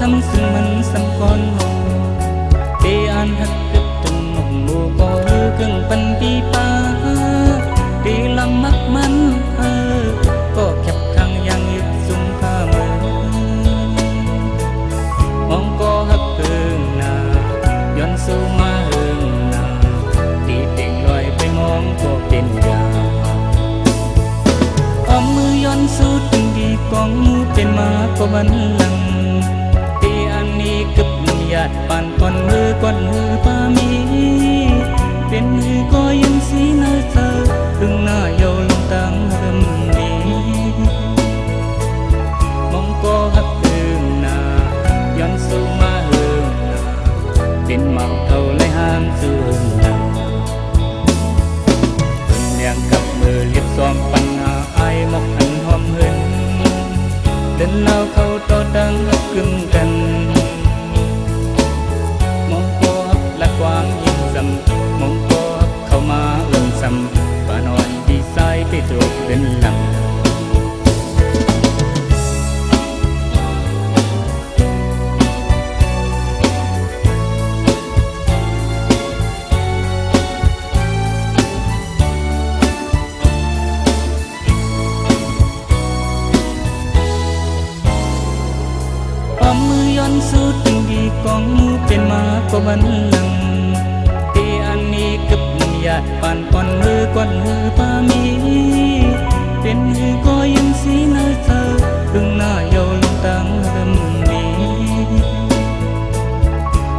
thăm sừng mình xăm con hồ để an hắt tiếp từng mộng mùa có hư cưng phân đi pa để lăng mắt mắn có khép khăng yang nhịp dung tha mơ mong có hấp hương nà yon sâu ma hương nà đi tình loàiไปมองก็เป็นยาอมมือย้อนสู้ถึงดีกองมูเป็นมาก็บันลังตีอันนี้กึบหยาดปานก่อนมือปามีเป็นมือก็ยังสีเนื้อเธอถึงหน้าโยลงตังเริ่มดีมองก็ฮักถึงหน้าย้อนสู้มาเฮิงหน้าเป็นเมาเท่าไรห้ามสู้หน้าเลี้ยงกับมือเรียบซ้อมปัญหาไอมอกหันหอมเฮินเดินเล่าเข้าต่อดังฮักกึมกันมองก็ฮักละกว้างยิ่งจำมองก็ฮักเข้ามาเอื้อมซ้ำป่านอนดีไซน์ไปตรกเป็นหลังมือย้อนสู้ถึงดีกองมูเป็นมาก็บันลังตีอันนี้กึบหยาดปานก่อนมือปามีเป็นมือก็ยังสีเนื้อเธอถึงหน้าโยลงตังเริ่มดี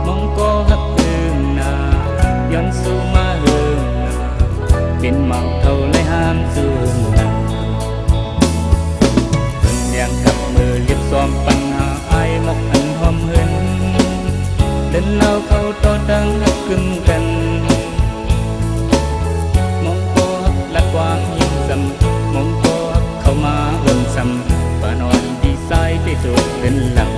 มองก็ฮักเอิงหน้าย้อนสู้มาเฮิงหน้าเป็นเมาเท่าไรห้ามสู้หน้าเลี้ยงกับมือเรียบซ้อมปัญหาไอมอกอันหอมเฮินเดินเล่าเข้าต่อดังฮักกึมกันมองก็ฮักละกว้างยิ่งจำมองก็ฮักเข้ามาเอื้อมซ้ำป่านอนดีไซน์ไปตรวจเป็นหลัง